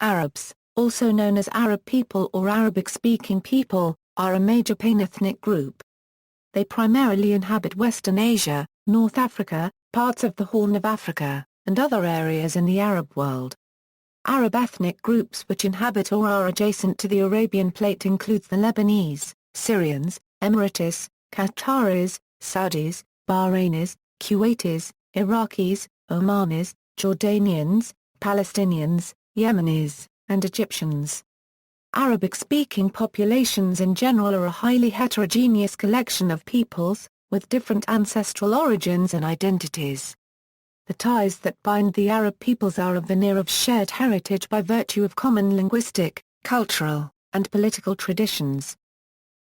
Arabs, also known as Arab people or Arabic-speaking people, are a major panethnic group. They primarily inhabit Western Asia, North Africa, parts of the Horn of Africa, and other areas in the Arab world. Arab ethnic groups which inhabit or are adjacent to the Arabian Plate includes the Lebanese, Syrians, Emiratis, Qataris, Saudis, Bahrainis, Kuwaitis, Iraqis, Omanis, Jordanians, Palestinians, Yemenis, and Egyptians. Arabic-speaking populations in general are a highly heterogeneous collection of peoples, with different ancestral origins and identities. The ties that bind the Arab peoples are a veneer of shared heritage by virtue of common linguistic, cultural, and political traditions.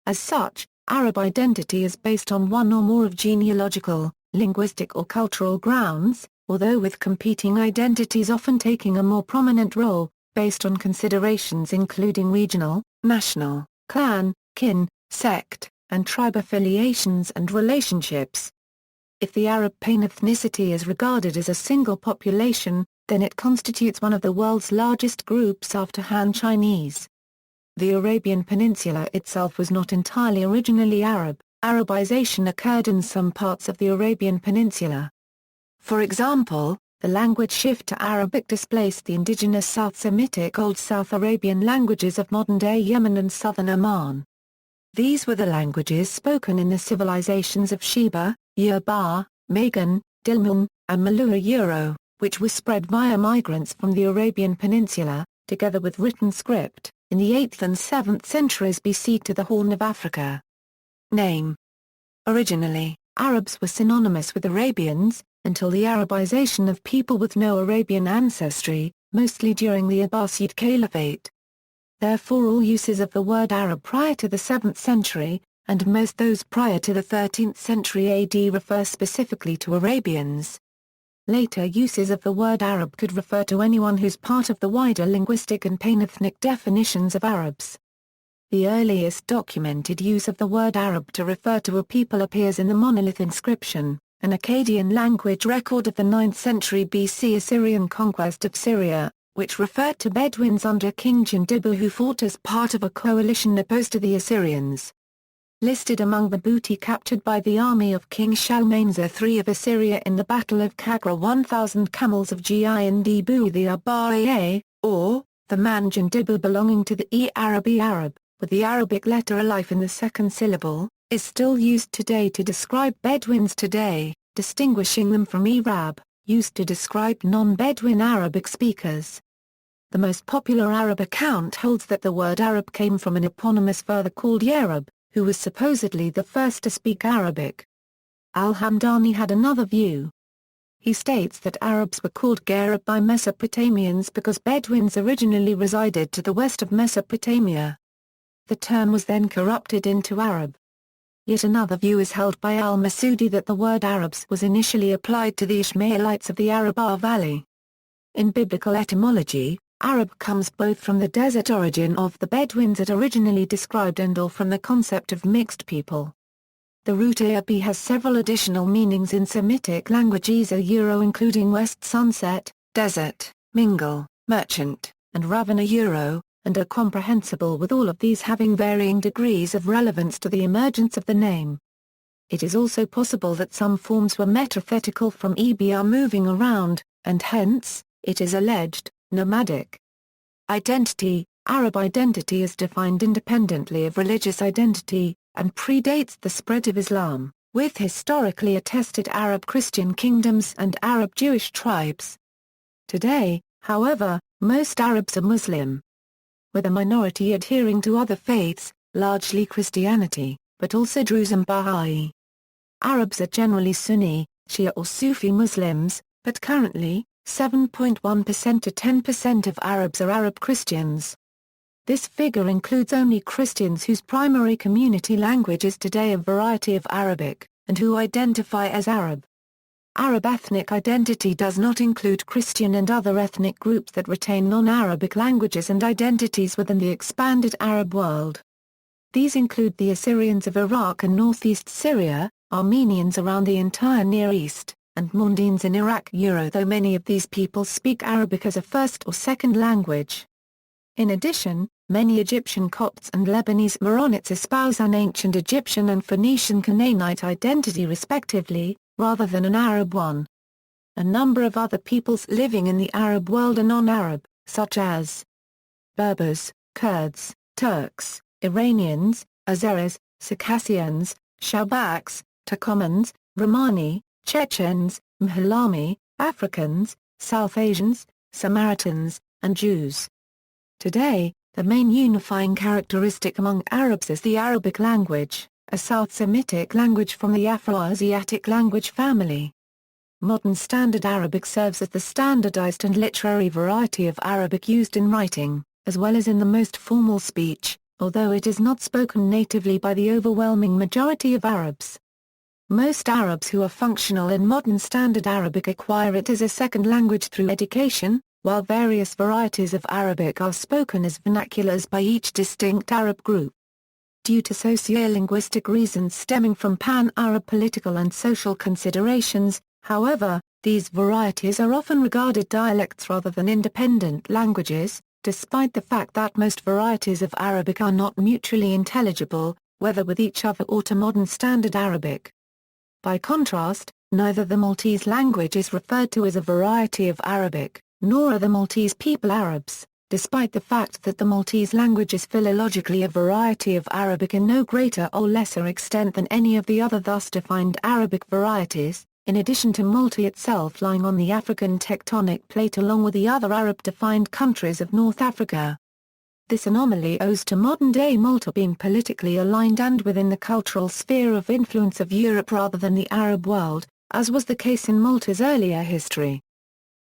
As such, Arab identity is based on one or more of genealogical, linguistic or cultural grounds, although with competing identities often taking a more prominent role, based on considerations including regional, national, clan, kin, sect, and tribe affiliations and relationships. If the Arab panethnicity is regarded as a single population, then it constitutes one of the world's largest groups after Han Chinese. The Arabian Peninsula itself was not entirely originally Arab. Arabization occurred in some parts of the Arabian Peninsula. For example, the language shift to Arabic displaced the indigenous South Semitic Old South Arabian languages of modern-day Yemen and southern Oman. These were the languages spoken in the civilizations of Sheba, Yerba, Magan, Dilmun, and Malua Euro, which were spread via migrants from the Arabian Peninsula, together with written script, in the 8th and 7th centuries BC to the Horn of Africa. Name. Originally, Arabs were synonymous with Arabians, until the Arabization of people with no Arabian ancestry, mostly during the Abbasid Caliphate. Therefore all uses of the word Arab prior to the 7th century, and most those prior to the 13th century AD refer specifically to Arabians. Later uses of the word Arab could refer to anyone who's part of the wider linguistic and panethnic definitions of Arabs. The earliest documented use of the word Arab to refer to a people appears in the monolith inscription, an Akkadian language record of the 9th century BC Assyrian conquest of Syria, which referred to Bedouins under King Jindibu who fought as part of a coalition opposed to the Assyrians. Listed among the booty captured by the army of King Shalmaneser III of Assyria in the Battle of Kagra 1,000 camels of Jindibu the Abaye, or, the man Jindibu belonging to the Arabi Arab, with the Arabic letter alif in the second syllable, is still used today to describe Bedouins today, distinguishing them from Arab, used to describe non-Bedouin Arabic speakers. The most popular Arab account holds that the word Arab came from an eponymous father called Yarab, who was supposedly the first to speak Arabic. Al-Hamdani had another view. He states that Arabs were called Gharib by Mesopotamians because Bedouins originally resided to the west of Mesopotamia. The term was then corrupted into Arab. Yet another view is held by al-Masudi that the word Arabs was initially applied to the Ishmaelites of the Arabah Valley. In biblical etymology, Arab comes both from the desert origin of the Bedouins it originally described and or from the concept of mixed people. The root Arabi has several additional meanings in Semitic languages including west sunset, desert, mingle, merchant, and ravana and are comprehensible with all of these having varying degrees of relevance to the emergence of the name. It is also possible that some forms were metathetical from EBR moving around, and hence, it is alleged, nomadic. Identity. Arab identity is defined independently of religious identity, and predates the spread of Islam, with historically attested Arab Christian kingdoms and Arab Jewish tribes. Today, however, most Arabs are Muslim, with a minority adhering to other faiths, largely Christianity, but also Druze and Baha'i. Arabs are generally Sunni, Shia or Sufi Muslims, but currently, 7.1% to 10% of Arabs are Arab Christians. This figure includes only Christians whose primary community language is today a variety of Arabic, and who identify as Arab. Arab ethnic identity does not include Christian and other ethnic groups that retain non-Arabic languages and identities within the expanded Arab world. These include the Assyrians of Iraq and northeast Syria, Armenians around the entire Near East, and Mondanes in Iraq though many of these people speak Arabic as a first or second language. In addition, many Egyptian Copts and Lebanese Maronites espouse an ancient Egyptian and Phoenician Canaanite identity respectively, rather than an Arab one. A number of other peoples living in the Arab world are non-Arab, such as Berbers, Kurds, Turks, Iranians, Azeris, Circassians, Shabaks, Turkomans, Romani, Chechens, Mhalami, Africans, South Asians, Samaritans, and Jews. Today, the main unifying characteristic among Arabs is the Arabic language, a South Semitic language from the Afro-Asiatic language family. Modern Standard Arabic serves as the standardized and literary variety of Arabic used in writing, as well as in the most formal speech, although it is not spoken natively by the overwhelming majority of Arabs. Most Arabs who are functional in Modern Standard Arabic acquire it as a second language through education, while various varieties of Arabic are spoken as vernaculars by each distinct Arab group. Due to sociolinguistic reasons stemming from pan-Arab political and social considerations, however, these varieties are often regarded dialects rather than independent languages, despite the fact that most varieties of Arabic are not mutually intelligible, whether with each other or to Modern Standard Arabic. By contrast, neither the Maltese language is referred to as a variety of Arabic, nor are the Maltese people Arabs, despite the fact that the Maltese language is philologically a variety of Arabic in no greater or lesser extent than any of the other thus defined Arabic varieties, in addition to Malta itself lying on the African tectonic plate along with the other Arab-defined countries of North Africa. This anomaly owes to modern-day Malta being politically aligned and within the cultural sphere of influence of Europe rather than the Arab world, as was the case in Malta's earlier history.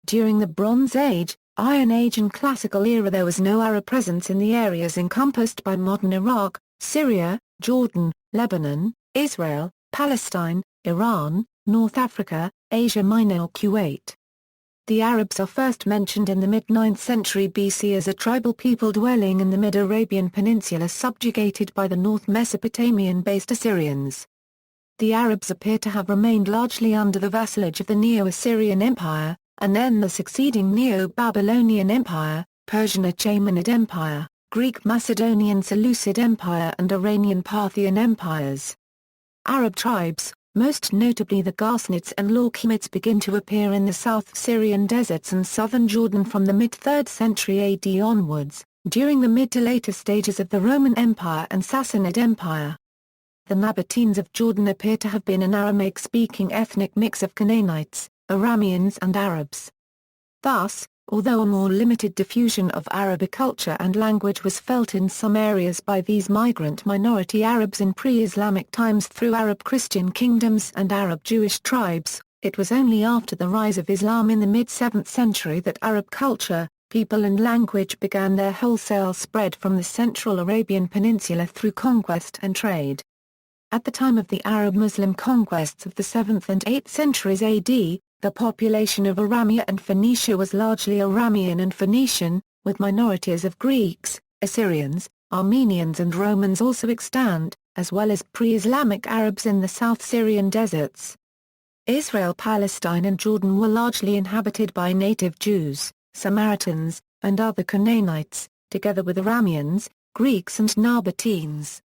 During the Bronze Age, Iron Age and Classical era there was no Arab presence in the areas encompassed by modern Iraq, Syria, Jordan, Lebanon, Israel, Palestine, Iran, North Africa, Asia Minor or Kuwait. The Arabs are first mentioned in the mid-9th century BC as a tribal people dwelling in the mid-Arabian Peninsula subjugated by the North Mesopotamian-based Assyrians. The Arabs appear to have remained largely under the vassalage of the Neo-Assyrian Empire, and then the succeeding Neo-Babylonian Empire, Persian Achaemenid Empire, Greek Macedonian Seleucid Empire and Iranian Parthian empires. Arab tribes, most notably the Ghassanids and Lawkimids, begin to appear in the South Syrian deserts and southern Jordan from the mid-3rd century AD onwards, during the mid to later stages of the Roman Empire and Sassanid Empire. The Nabateans of Jordan appear to have been an Aramaic-speaking ethnic mix of Canaanites, Arameans and Arabs. Thus, although a more limited diffusion of Arabic culture and language was felt in some areas by these migrant minority Arabs in pre-Islamic times through Arab Christian kingdoms and Arab Jewish tribes, it was only after the rise of Islam in the mid-7th century that Arab culture, people and language began their wholesale spread from the central Arabian Peninsula through conquest and trade. At the time of the Arab-Muslim conquests of the 7th and 8th centuries AD, the population of Aramea and Phoenicia was largely Aramean and Phoenician, with minorities of Greeks, Assyrians, Armenians and Romans also extant, as well as pre-Islamic Arabs in the South Syrian deserts. Israel, Palestine and Jordan were largely inhabited by native Jews, Samaritans, and other Canaanites, together with Arameans, Greeks and Nabateans.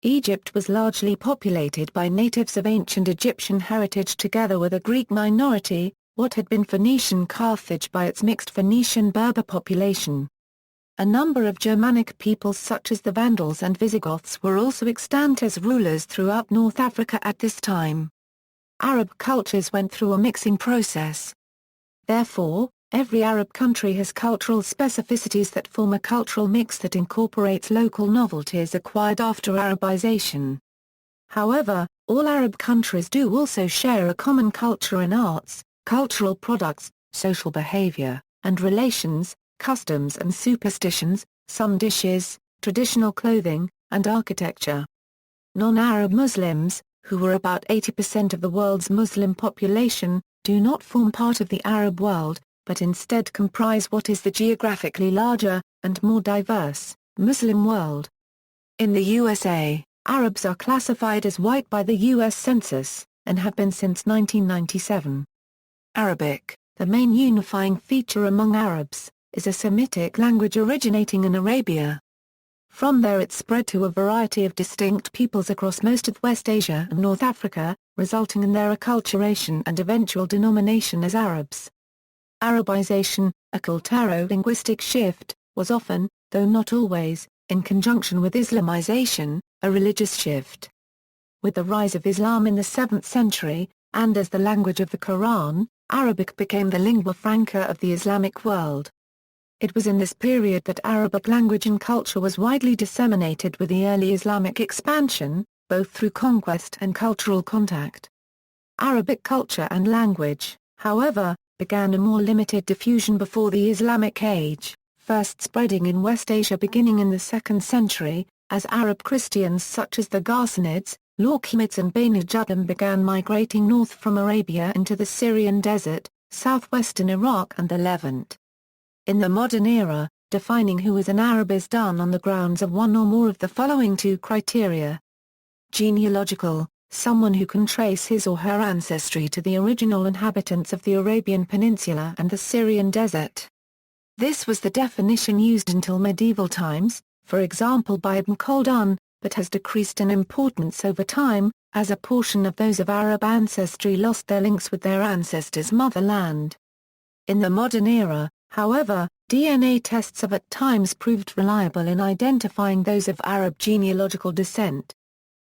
Egypt was largely populated by natives of ancient Egyptian heritage together with a Greek minority, what had been Phoenician Carthage by its mixed Phoenician-Berber population. A number of Germanic peoples such as the Vandals and Visigoths were also extant as rulers throughout North Africa at this time. Arab cultures went through a mixing process. Therefore, every Arab country has cultural specificities that form a cultural mix that incorporates local novelties acquired after Arabization. However, all Arab countries do also share a common culture in arts, cultural products, social behavior, and relations, customs and superstitions, some dishes, traditional clothing, and architecture. Non-Arab Muslims, who were about 80% of the world's Muslim population, do not form part of the Arab world, but instead comprise what is the geographically larger, and more diverse, Muslim world. In the USA, Arabs are classified as white by the U.S. Census, and have been since 1997. Arabic, the main unifying feature among Arabs, is a Semitic language originating in Arabia. From there it spread to a variety of distinct peoples across most of West Asia and North Africa, resulting in their acculturation and eventual denomination as Arabs. Arabization, a culturo-linguistic shift, was often, though not always, in conjunction with Islamization, a religious shift. With the rise of Islam in the 7th century, and as the language of the Quran, Arabic became the lingua franca of the Islamic world. It was in this period that Arabic language and culture was widely disseminated with the early Islamic expansion, both through conquest and cultural contact. Arabic culture and language, however, began a more limited diffusion before the Islamic age, first spreading in West Asia beginning in the 2nd century, as Arab Christians such as the Ghassanids, Lawkimids and Banu Judam began migrating north from Arabia into the Syrian desert, southwestern Iraq and the Levant. In the modern era, defining who is an Arab is done on the grounds of one or more of the following two criteria. Genealogical, someone who can trace his or her ancestry to the original inhabitants of the Arabian Peninsula and the Syrian desert. This was the definition used until medieval times, for example by Ibn Khaldun, but has decreased in importance over time, as a portion of those of Arab ancestry lost their links with their ancestors' motherland. In the modern era, however, DNA tests have at times proved reliable in identifying those of Arab genealogical descent.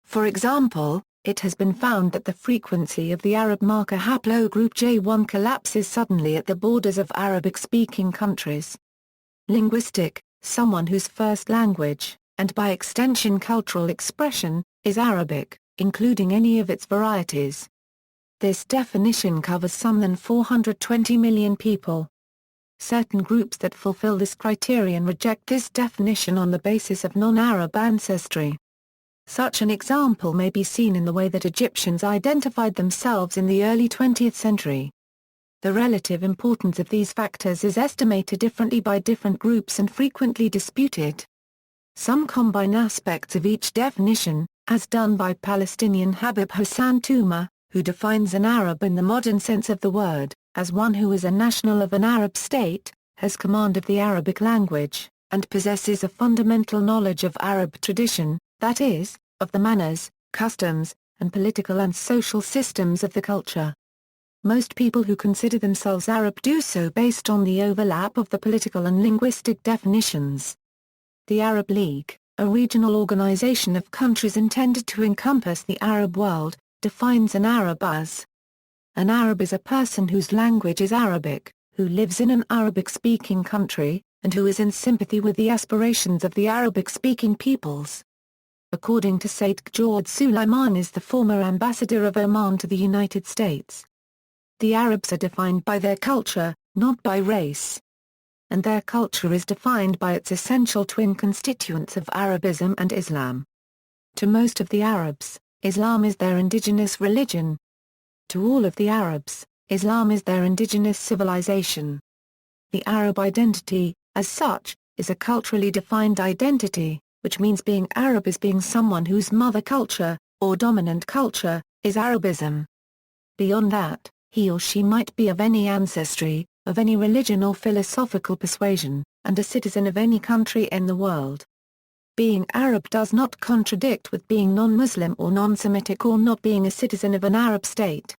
For example, it has been found that the frequency of the Arab marker haplogroup J1 collapses suddenly at the borders of Arabic-speaking countries. Linguistic, someone whose first language, and by extension cultural expression, is Arabic, including any of its varieties. This definition covers some than 420 million people. Certain groups that fulfill this criterion reject this definition on the basis of non-Arab ancestry. Such an example may be seen in the way that Egyptians identified themselves in the early 20th century. The relative importance of these factors is estimated differently by different groups and frequently disputed. Some combine aspects of each definition, as done by Palestinian Habib Hassan Touma, who defines an Arab in the modern sense of the word, as one who is a national of an Arab state, has command of the Arabic language, and possesses a fundamental knowledge of Arab tradition, that is, of the manners, customs, and political and social systems of the culture. Most people who consider themselves Arab do so based on the overlap of the political and linguistic definitions. The Arab League, a regional organization of countries intended to encompass the Arab world, defines an Arab as: an Arab is a person whose language is Arabic, who lives in an Arabic-speaking country, and who is in sympathy with the aspirations of the Arabic-speaking peoples. According to Said George Sulaiman is the former ambassador of Oman to the United States. The Arabs are defined by their culture, not by race. And their culture is defined by its essential twin constituents of Arabism and Islam. To most of the Arabs, Islam is their indigenous religion. To all of the Arabs, Islam is their indigenous civilization. The Arab identity, as such, is a culturally defined identity, which means being Arab is being someone whose mother culture, or dominant culture, is Arabism. Beyond that, he or she might be of any ancestry, of any religion or philosophical persuasion, and a citizen of any country in the world. Being Arab does not contradict with being non-Muslim or non-Semitic or not being a citizen of an Arab state.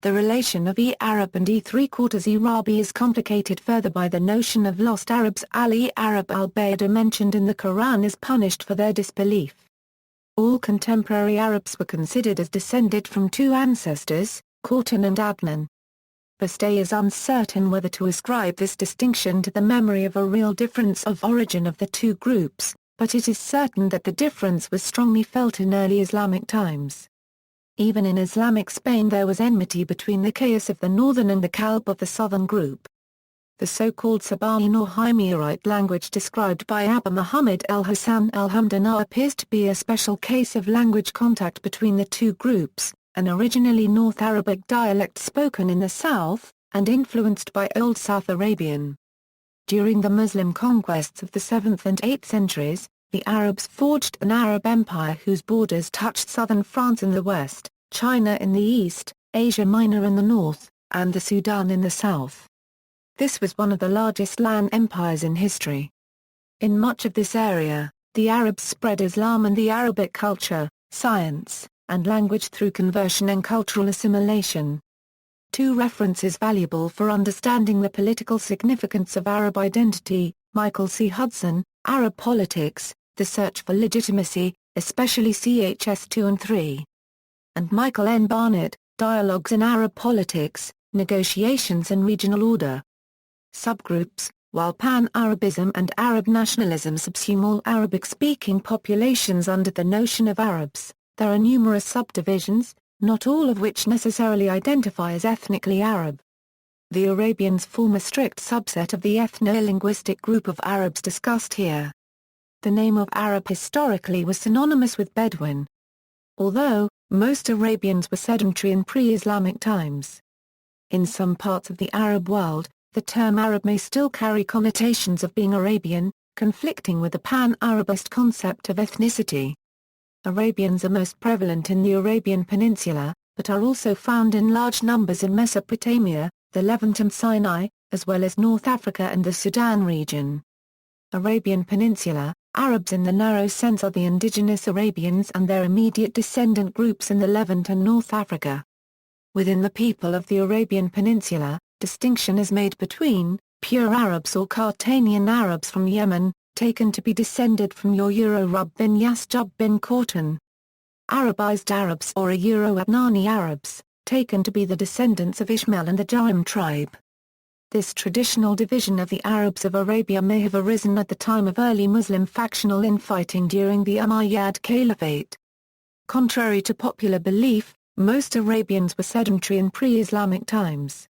The relation of E-Arab and E3/4 Arabi is complicated further by the notion of lost Arabs. Al-E-Arab al-Bayda mentioned in the Quran is punished for their disbelief. All contemporary Arabs were considered as descended from two ancestors, Qatan and Adnan. Bastei is uncertain whether to ascribe this distinction to the memory of a real difference of origin of the two groups, but it is certain that the difference was strongly felt in early Islamic times. Even in Islamic Spain there was enmity between the Qais of the northern and the Kalb of the southern group. The so-called Sabaean or Himyarite language described by Abu Muhammad al-Hasan al-Hamdani appears to be a special case of language contact between the two groups, an originally North Arabic dialect spoken in the south, and influenced by Old South Arabian. During the Muslim conquests of the 7th and 8th centuries, the Arabs forged an Arab empire whose borders touched southern France in the west, China in the east, Asia Minor in the north, and the Sudan in the south. This was one of the largest land empires in history. In much of this area, the Arabs spread Islam and the Arabic culture, science, and language through conversion and cultural assimilation. Two references valuable for understanding the political significance of Arab identity: Michael C. Hudson, Arab Politics, The Search for Legitimacy, especially chs 2 and 3. And Michael N. Barnett, Dialogues in Arab Politics, Negotiations and Regional Order. Subgroups: while Pan-Arabism and Arab nationalism subsume all Arabic-speaking populations under the notion of Arabs, there are numerous subdivisions, not all of which necessarily identify as ethnically Arab. The Arabians form a strict subset of the ethno-linguistic group of Arabs discussed here. The name of Arab historically was synonymous with Bedouin. Although, most Arabians were sedentary in pre-Islamic times. In some parts of the Arab world, the term Arab may still carry connotations of being Arabian, conflicting with the pan-Arabist concept of ethnicity. Arabians are most prevalent in the Arabian Peninsula, but are also found in large numbers in Mesopotamia, the Levant and Sinai, as well as North Africa and the Sudan region. Arabian Peninsula Arabs in the narrow sense are the indigenous Arabians and their immediate descendant groups in the Levant and North Africa. Within the people of the Arabian Peninsula, distinction is made between pure Arabs or Cartanian Arabs from Yemen, taken to be descended from your Euro-Rub bin Yasjub bin Khortan. Arabized Arabs or Euro-Adnani Arabs, taken to be the descendants of Ishmael and the Jaim tribe. This traditional division of the Arabs of Arabia may have arisen at the time of early Muslim factional infighting during the Umayyad Caliphate. Contrary to popular belief, most Arabians were sedentary in pre-Islamic times.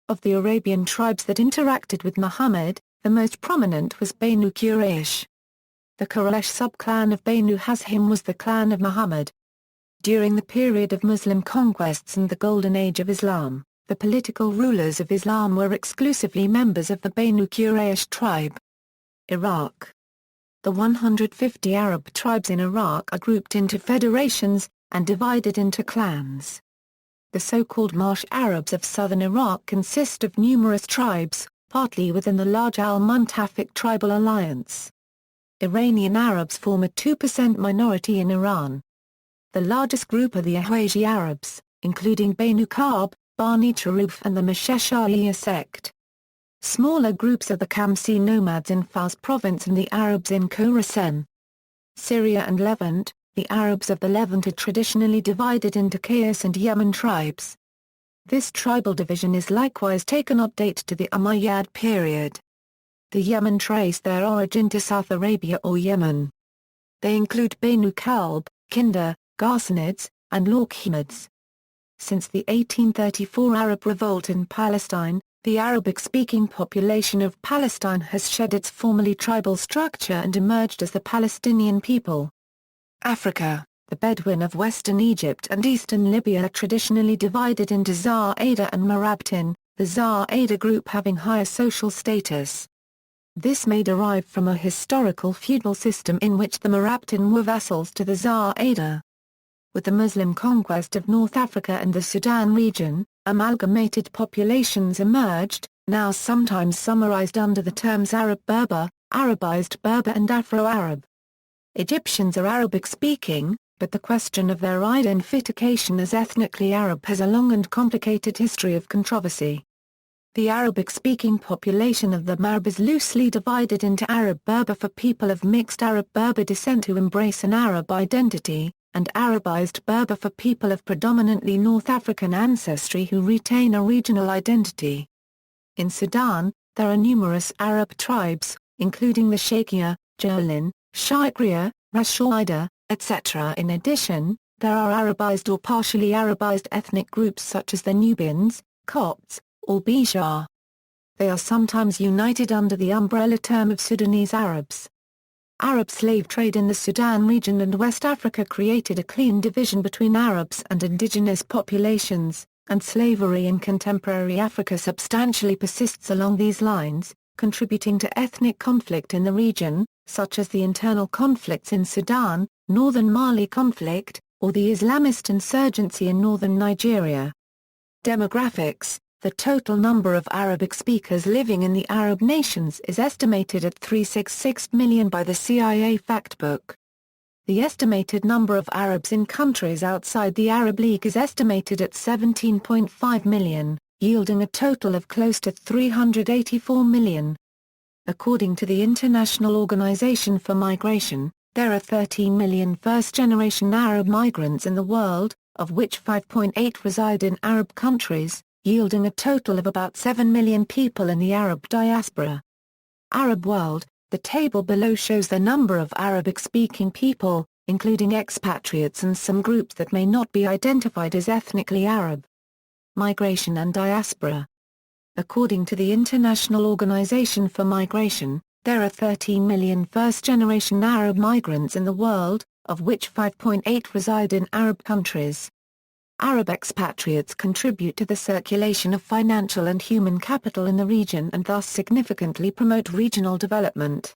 Of the Arabian tribes that interacted with Muhammad, the most prominent was Banu Quraysh. The Quraysh sub-clan of Banu Hashim was the clan of Muhammad. During the period of Muslim conquests and the Golden Age of Islam, the political rulers of Islam were exclusively members of the Banu Quraysh tribe. Iraq. The 150 Arab tribes in Iraq are grouped into federations, and divided into clans. The so-called Marsh Arabs of southern Iraq consist of numerous tribes, partly within the large Al-Muntafiq tribal alliance. Iranian Arabs form a 2% minority in Iran. The largest group are the Ahwazi Arabs, including Banu Ka'b, Bani Taruf and the Mashashariya sect. Smaller groups are the Kamsi nomads in Fars province and the Arabs in Khorasan. Syria and Levant, the Arabs of the Levant are traditionally divided into Qais and Yemen tribes. This tribal division is likewise taken up date to the Umayyad period. The Yemen trace their origin to South Arabia or Yemen. They include Banu Kalb, Kinda, Ghassanids, and Lawkhimids. Since the 1834 Arab revolt in Palestine, the Arabic-speaking population of Palestine has shed its formerly tribal structure and emerged as the Palestinian people. Africa, the Bedouin of western Egypt and eastern Libya are traditionally divided into Za'ida and Marabtin, the Za'ida group having higher social status. This may derive from a historical feudal system in which the Marabtin were vassals to the Za'ida. With the Muslim conquest of North Africa and the Sudan region, amalgamated populations emerged, now sometimes summarized under the terms Arab-Berber, Arabized Berber and Afro-Arab. Egyptians are Arabic-speaking, but the question of their identification as ethnically Arab has a long and complicated history of controversy. The Arabic-speaking population of the Maghreb is loosely divided into Arab-Berber for people of mixed Arab-Berber descent who embrace an Arab identity, and Arabized Berber for people of predominantly North African ancestry who retain a regional identity. In Sudan, there are numerous Arab tribes, including the Shaykhia, Jolin, Shaikria, Rashaida, etc. In addition, there are Arabized or partially Arabized ethnic groups such as the Nubians, Copts, or Bejar. They are sometimes united under the umbrella term of Sudanese Arabs. Arab slave trade in the Sudan region and West Africa created a clean division between Arabs and indigenous populations, and slavery in contemporary Africa substantially persists along these lines, contributing to ethnic conflict in the region, such as the internal conflicts in Sudan, northern Mali conflict, or the Islamist insurgency in northern Nigeria. Demographics: The total number of Arabic speakers living in the Arab nations is estimated at 366 million by the CIA Factbook. The estimated number of Arabs in countries outside the Arab League is estimated at 17.5 million, yielding a total of close to 384 million. According to the International Organization for Migration, there are 13 million first-generation Arab migrants in the world, of which 5.8 reside in Arab countries, yielding a total of about 7 million people in the Arab diaspora. Arab world. The table below shows the number of Arabic-speaking people, including expatriates and some groups that may not be identified as ethnically Arab. Migration and diaspora. According to the International Organization for Migration, there are 13 million first-generation Arab migrants in the world, of which 5.8 reside in Arab countries. Arab expatriates contribute to the circulation of financial and human capital in the region and thus significantly promote regional development.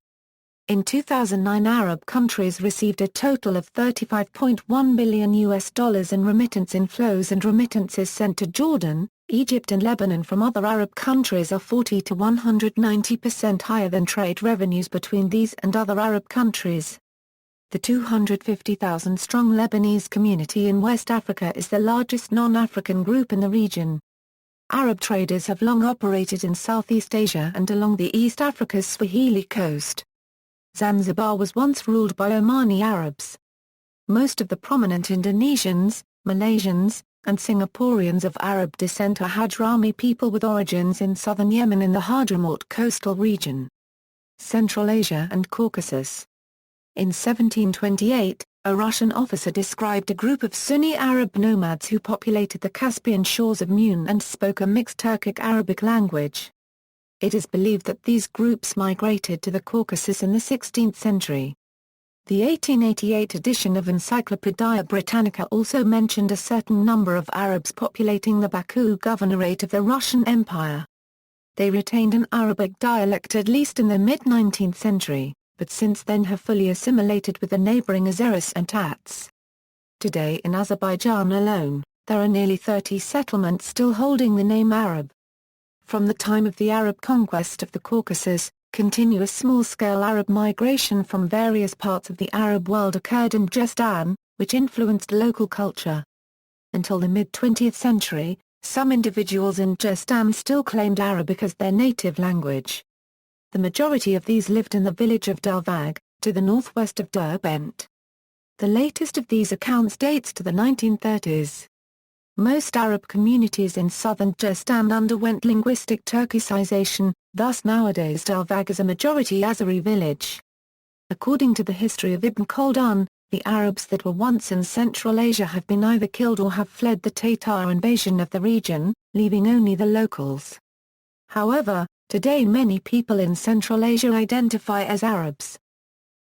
In 2009, Arab countries received a total of $35.1 billion in remittance inflows, and remittances sent to Jordan, Egypt and Lebanon from other Arab countries are 40 to 190% higher than trade revenues between these and other Arab countries. The 250,000-strong Lebanese community in West Africa is the largest non-African group in the region. Arab traders have long operated in Southeast Asia and along the East Africa's Swahili coast. Zanzibar was once ruled by Omani Arabs. Most of the prominent Indonesians, Malaysians, and Singaporeans of Arab descent are Hadrami people with origins in southern Yemen in the Hadramaut coastal region. Central Asia and Caucasus. In 1728, a Russian officer described a group of Sunni Arab nomads who populated the Caspian shores of Mun and spoke a mixed Turkic-Arabic language. It is believed that these groups migrated to the Caucasus in the 16th century. The 1888 edition of Encyclopædia Britannica also mentioned a certain number of Arabs populating the Baku Governorate of the Russian Empire. They retained an Arabic dialect at least in the mid-19th century, but since then have fully assimilated with the neighboring Azeris and Tats. Today in Azerbaijan alone, there are nearly 30 settlements still holding the name Arab. From the time of the Arab conquest of the Caucasus, continuous small-scale Arab migration from various parts of the Arab world occurred in Jestan, which influenced local culture. Until the mid-20th century, some individuals in Jestan still claimed Arabic as their native language. The majority of these lived in the village of Dalvag, to the northwest of Derbent. The latest of these accounts dates to the 1930s. Most Arab communities in southern Jestan underwent linguistic Turkicization, thus nowadays Dalvag is a majority Azeri village. According to the history of Ibn Khaldun, the Arabs that were once in Central Asia have been either killed or have fled the Tatar invasion of the region, leaving only the locals. However, today many people in Central Asia identify as Arabs.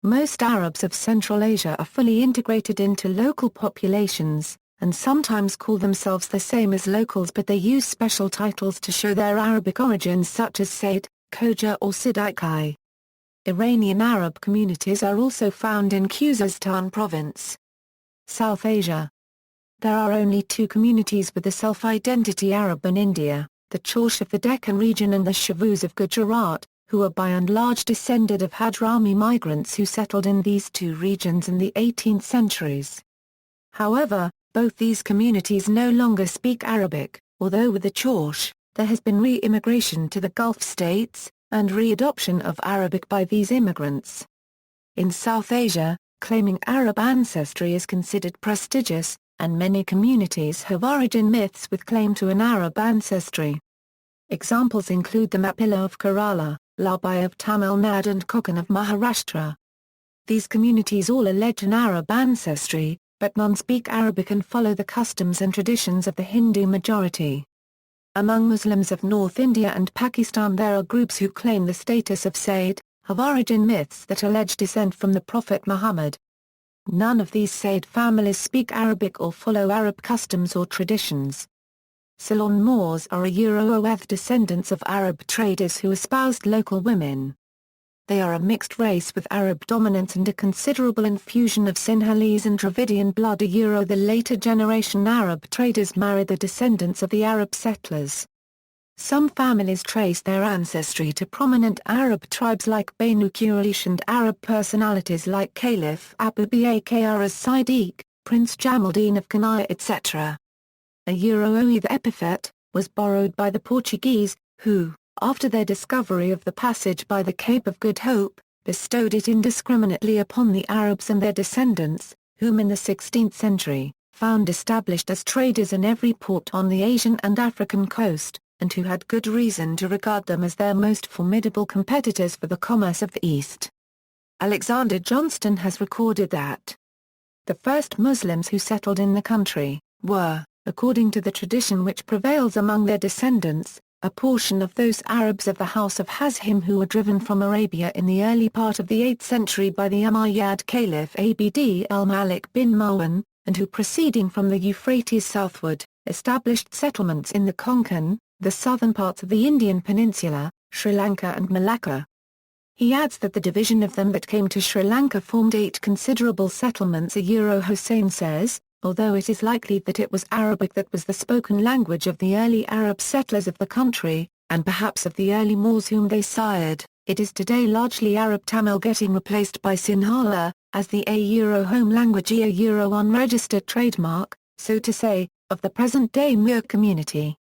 Most Arabs of Central Asia are fully integrated into local populations, and sometimes call themselves the same as locals, but they use special titles to show their Arabic origins such as Said, Khoja or Siddiqui. Iranian Arab communities are also found in Khuzestan province. South Asia. There are only two communities with the self-identity Arab in India, the Chaush of the Deccan region and the Shavus of Gujarat, who are by and large descended of Hadrami migrants who settled in these two regions in the 18th centuries. However, both these communities no longer speak Arabic, although with the Chaush, there has been re-immigration to the Gulf states, and re-adoption of Arabic by these immigrants. In South Asia, claiming Arab ancestry is considered prestigious, and many communities have origin myths with claim to an Arab ancestry. Examples include the Mapilla of Kerala, Labai of Tamil Nadu and Konkan of Maharashtra. These communities all allege an Arab ancestry, but none speak Arabic and follow the customs and traditions of the Hindu majority. Among Muslims of North India and Pakistan there are groups who claim the status of Sayyid, have origin myths that allege descent from the Prophet Muhammad. None of these Sayyid families speak Arabic or follow Arab customs or traditions. Ceylon Moors are a Euro-Oeth descendants of Arab traders who espoused local women. They are a mixed race with Arab dominance and a considerable infusion of Sinhalese and Dravidian blood. The later generation Arab traders married the descendants of the Arab settlers. Some families trace their ancestry to prominent Arab tribes like Banu Quraysh and Arab personalities like Caliph Abu Bakr as-Siddiq, Prince Jamaldin of Kanaya etc. A Euro-Oe the epithet, was borrowed by the Portuguese, who, after their discovery of the passage by the Cape of Good Hope, bestowed it indiscriminately upon the Arabs and their descendants, whom in the 16th century, found established as traders in every port on the Asian and African coast, and who had good reason to regard them as their most formidable competitors for the commerce of the East. Alexander Johnston has recorded that the first Muslims who settled in the country, were, according to the tradition which prevails among their descendants, a portion of those Arabs of the house of Hazim who were driven from Arabia in the early part of the 8th century by the Umayyad Caliph Abd al-Malik bin Marwan, and who proceeding from the Euphrates southward, established settlements in the Konkan, the southern parts of the Indian peninsula, Sri Lanka and Malacca. He adds that the division of them that came to Sri Lanka formed 8 considerable settlements. Hussein says, although it is likely that it was Arabic that was the spoken language of the early Arab settlers of the country, and perhaps of the early Moors whom they sired, it is today largely Arab Tamil getting replaced by Sinhala, as the home language unregistered trademark, so to say, of the present-day Muir community.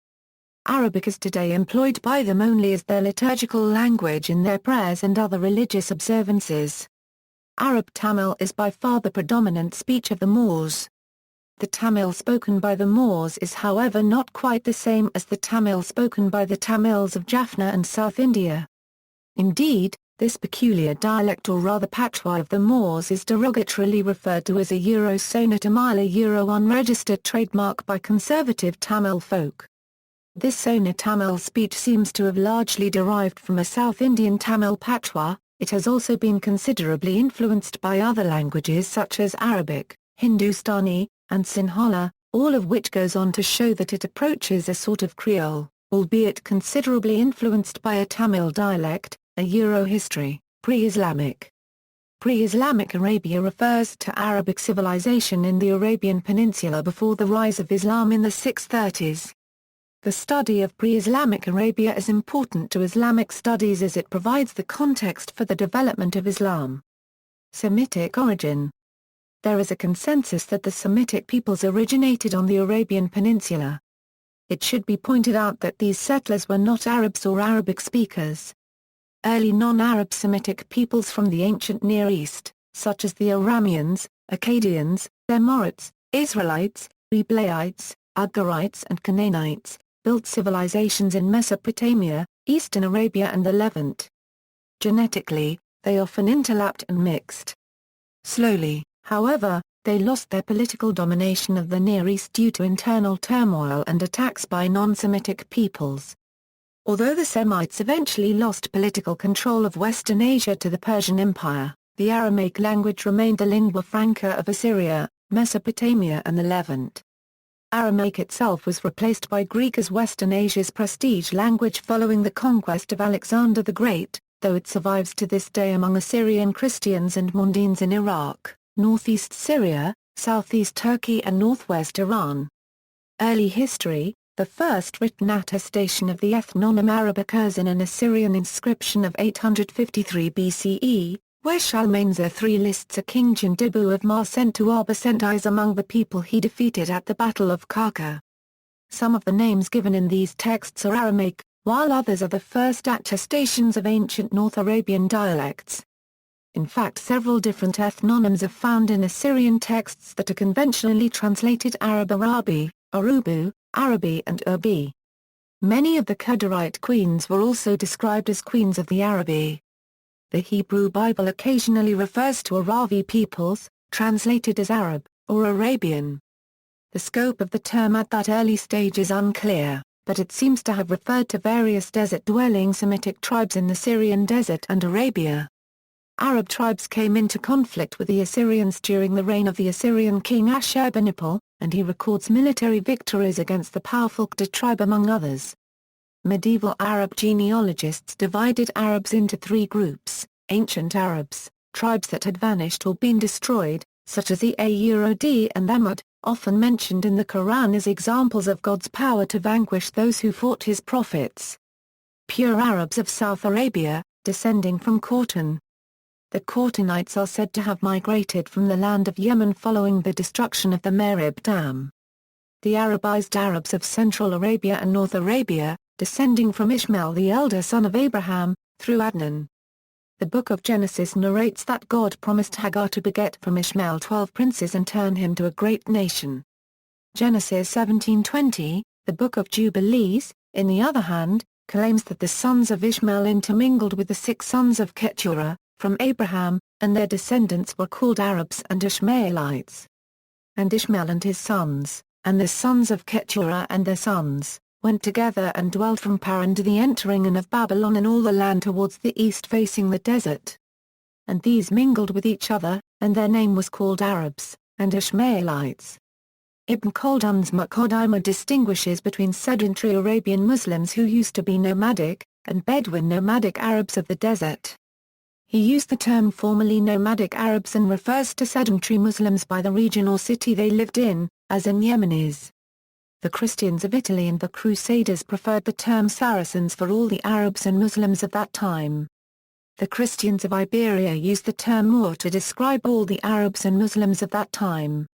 Arabic is today employed by them only as their liturgical language in their prayers and other religious observances. Arab Tamil is by far the predominant speech of the Moors. The Tamil spoken by the Moors is however not quite the same as the Tamil spoken by the Tamils of Jaffna and South India. Indeed, this peculiar dialect or rather patois of the Moors is derogatorily referred to as a Sona Tamil unregistered trademark by conservative Tamil folk. This Sona Tamil speech seems to have largely derived from a South Indian Tamil patois. It has also been considerably influenced by other languages such as Arabic, Hindustani, and Sinhala, all of which goes on to show that it approaches a sort of Creole, albeit considerably influenced by a Tamil dialect. A Euro history, Pre-Islamic. Pre-Islamic Arabia refers to Arabic civilization in the Arabian Peninsula before the rise of Islam in the 630s. The study of pre-Islamic Arabia is important to Islamic studies as it provides the context for the development of Islam. Semitic origin. There is a consensus that the Semitic peoples originated on the Arabian Peninsula. It should be pointed out that these settlers were not Arabs or Arabic speakers. Early non-Arab Semitic peoples from the ancient Near East, such as the Arameans, Akkadians, Emiratis, Israelites, Eblaites, Ugarites and Canaanites, built civilizations in Mesopotamia, Eastern Arabia and the Levant. Genetically, they often interlapped and mixed. Slowly, however, they lost their political domination of the Near East due to internal turmoil and attacks by non-Semitic peoples. Although the Semites eventually lost political control of Western Asia to the Persian Empire, the Aramaic language remained the lingua franca of Assyria, Mesopotamia and the Levant. Aramaic itself was replaced by Greek as Western Asia's prestige language following the conquest of Alexander the Great, though it survives to this day among Assyrian Christians and Mondanes in Iraq, northeast Syria, southeast Turkey and northwest Iran. Early history. The first written attestation of the ethnonym Arab occurs in an Assyrian inscription of 853 BCE, where Shalmaneser III lists a king Jindibu of Mar sent to Arbacentis among the people he defeated at the Battle of Karka. Some of the names given in these texts are Aramaic, while others are the first attestations of ancient North Arabian dialects. In fact, several different ethnonyms are found in Assyrian texts that are conventionally translated Arab Arabi, Arubu, Arabi and Urbi. Many of the Qaddarite queens were also described as queens of the Arabi. The Hebrew Bible occasionally refers to Aravi peoples, translated as Arab, or Arabian. The scope of the term at that early stage is unclear, but it seems to have referred to various desert-dwelling Semitic tribes in the Syrian desert and Arabia. Arab tribes came into conflict with the Assyrians during the reign of the Assyrian king Ashurbanipal, and he records military victories against the powerful Qadar tribe among others. Medieval Arab genealogists divided Arabs into 3 groups: ancient Arabs, tribes that had vanished or been destroyed, such as the Aurod and Amud, often mentioned in the Quran as examples of God's power to vanquish those who fought his prophets. Pure Arabs of South Arabia, descending from Khortan. The Khortanites are said to have migrated from the land of Yemen following the destruction of the Marib Dam. The Arabized Arabs of Central Arabia and North Arabia, descending from Ishmael the elder son of Abraham, through Adnan. The Book of Genesis narrates that God promised Hagar to beget from Ishmael 12 princes and turn him to a great nation. Genesis 17:20, the Book of Jubilees, in the other hand, claims that the sons of Ishmael intermingled with the 6 sons of Keturah, from Abraham, and their descendants were called Arabs and Ishmaelites. And Ishmael and his sons, and the sons of Keturah and their sons, went together and dwelt from Paran to the entering in of Babylon and all the land towards the east facing the desert. And these mingled with each other, and their name was called Arabs, and Ishmaelites. Ibn Khaldun's Muqaddimah distinguishes between sedentary Arabian Muslims who used to be nomadic, and Bedouin nomadic Arabs of the desert. He used the term formerly nomadic Arabs and refers to sedentary Muslims by the region or city they lived in, as in Yemenis. The Christians of Italy and the Crusaders preferred the term Saracens for all the Arabs and Muslims of that time. The Christians of Iberia used the term Moor to describe all the Arabs and Muslims of that time.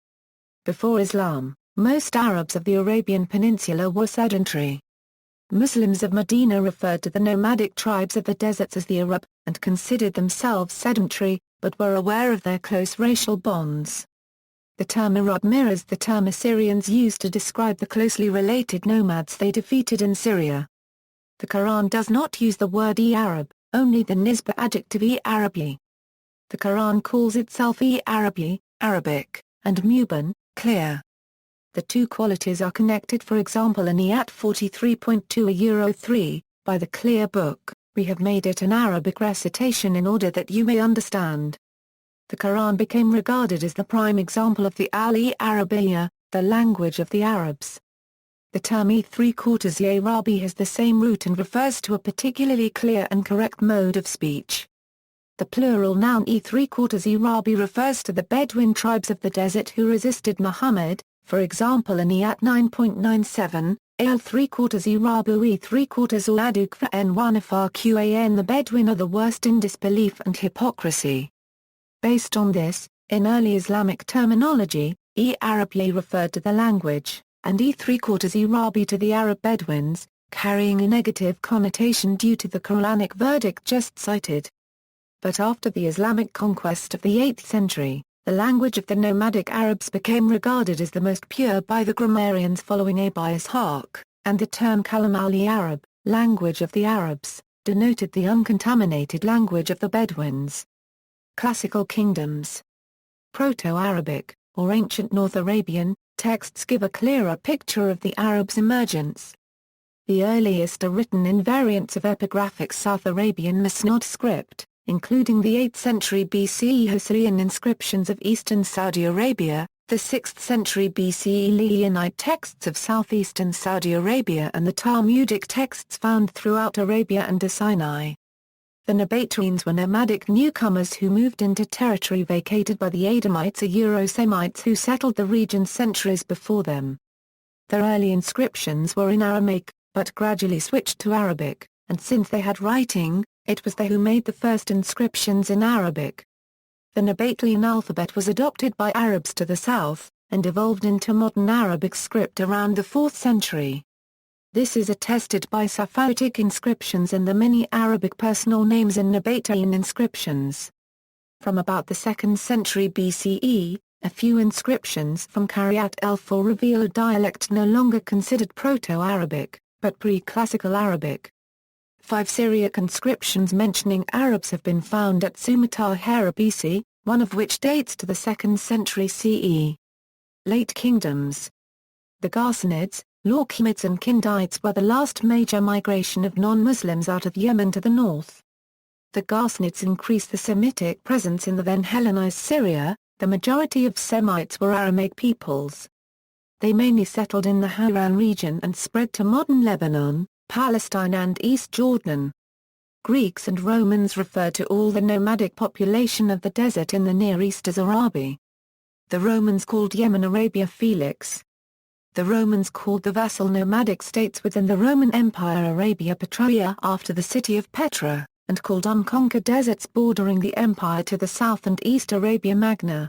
Before Islam, most Arabs of the Arabian Peninsula were sedentary. Muslims of Medina referred to the nomadic tribes of the deserts as the Arab, and considered themselves sedentary, but were aware of their close racial bonds. The term Arab mirrors the term Assyrians used to describe the closely related nomads they defeated in Syria. The Quran does not use the word e-Arab, only the nisba adjective e-Arabi. The Quran calls itself e-Arabi, Arabic, and Muban, clear. The two qualities are connected. For example, in Ayat 43.2 by the clear book, we have made it an Arabic recitation in order that you may understand. The Quran became regarded as the prime example of the al-Arabiya, the language of the Arabs. The term e3/4 has the same root and refers to a particularly clear and correct mode of speech. The plural noun e3/4 refers to the Bedouin tribes of the desert who resisted Muhammad. For example, in Ayat 9.97, al-3/4 e3/4 or aduk n1 the Bedouin are the worst in disbelief and hypocrisy. Based on this, in early Islamic terminology, e-Arabi referred to the language, and e3/4 to the Arab Bedouins, carrying a negative connotation due to the Quranic verdict just cited. But after the Islamic conquest of the 8th century, the language of the nomadic Arabs became regarded as the most pure by the grammarians following Abu Ishaq, and the term Kalam al-Arab, language of the Arabs, denoted the uncontaminated language of the Bedouins. Classical kingdoms. Proto-Arabic, or ancient North Arabian, texts give a clearer picture of the Arabs' emergence. The earliest are written in variants of epigraphic South Arabian Musnad script, including the 8th century BCE Hussein inscriptions of eastern Saudi Arabia, the 6th century BCE Leonide texts of southeastern Saudi Arabia and the Talmudic texts found throughout Arabia and Sinai. The Nabateans were nomadic newcomers who moved into territory vacated by the Edomites or Euro-Semites who settled the region centuries before them. Their early inscriptions were in Aramaic, but gradually switched to Arabic, and since they had writing, it was they who made the first inscriptions in Arabic. The Nabatean alphabet was adopted by Arabs to the south, and evolved into modern Arabic script around the 4th century. This is attested by Safavidic inscriptions and the many Arabic personal names in Nabatean inscriptions. From about the 2nd century BCE, a few inscriptions from Qaryat el-4 reveal a dialect no longer considered Proto-Arabic, but pre-classical Arabic. 5 Syriac inscriptions mentioning Arabs have been found at Sumatar Harabisi, one of which dates to the 2nd century CE. Late kingdoms. The Ghassanids, Lakhmids and Kindites were the last major migration of non-Muslims out of Yemen to the north. The Ghassanids increased the Semitic presence in the then Hellenized Syria. The majority of Semites were Aramaic peoples. They mainly settled in the Hauran region and spread to modern Lebanon, Palestine and East Jordan. Greeks and Romans referred to all the nomadic population of the desert in the Near East as Arabi. The Romans called Yemen Arabia Felix. The Romans called the vassal nomadic states within the Roman Empire Arabia Petraea after the city of Petra, and called unconquered deserts bordering the empire to the south and east Arabia Magna.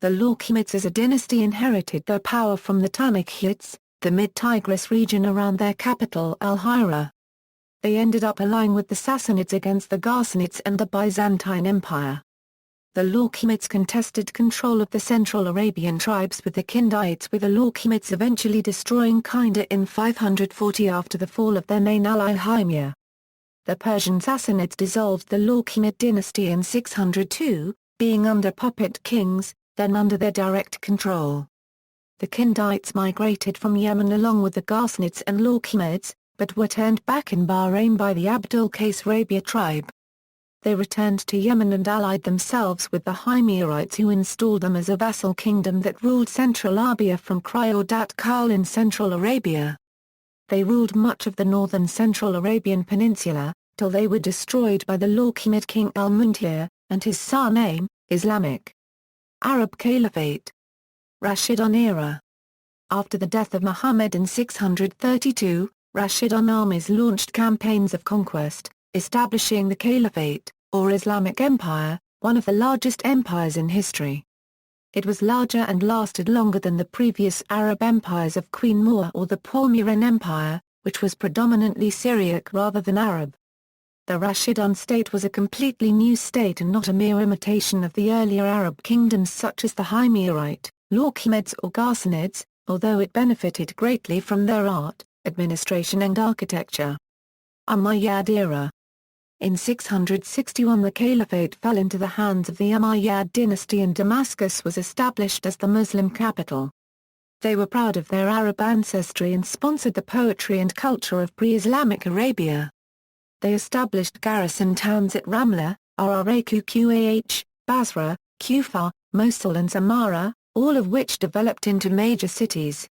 The Laukhimids as a dynasty inherited their power from the Tanakhits, the mid-Tigris region around their capital Al-Hira. They ended up allying with the Sassanids against the Ghassanids and the Byzantine Empire. The Laukhimids contested control of the Central Arabian tribes with the Kindites, with the Laukhimids eventually destroying Kinda in 540 after the fall of their main ally Hymir. The Persian Sassanids dissolved the Laukhimid dynasty in 602, being under puppet kings, then under their direct control. The Kindites migrated from Yemen along with the Ghassanids and Laukhimids, but were turned back in Bahrain by the Abdul Qais Rabia tribe. They returned to Yemen and allied themselves with the Hymyrites, who installed them as a vassal kingdom that ruled Central Arabia from Kriodat Kal in Central Arabia. They ruled much of the northern Central Arabian Peninsula, till they were destroyed by the Laukhimid king al-Muntir, and his surname, Islamic. Arab Caliphate. Rashidun era. After the death of Muhammad in 632, Rashidun armies launched campaigns of conquest, establishing the Caliphate, or Islamic Empire, one of the largest empires in history. It was larger and lasted longer than the previous Arab empires of Queen Mua or the Palmyran Empire, which was predominantly Syriac rather than Arab. The Rashidun state was a completely new state and not a mere imitation of the earlier Arab kingdoms such as the Hymyarite, Laukhimids or Ghassanids, although it benefited greatly from their art, administration and architecture. Umayyad era. In 661 the Caliphate fell into the hands of the Umayyad dynasty and Damascus was established as the Muslim capital. They were proud of their Arab ancestry and sponsored the poetry and culture of pre-Islamic Arabia. They established garrison towns at Ramla, Raqqa, Basra, Kufa, Mosul and Samarra, all of which developed into major cities.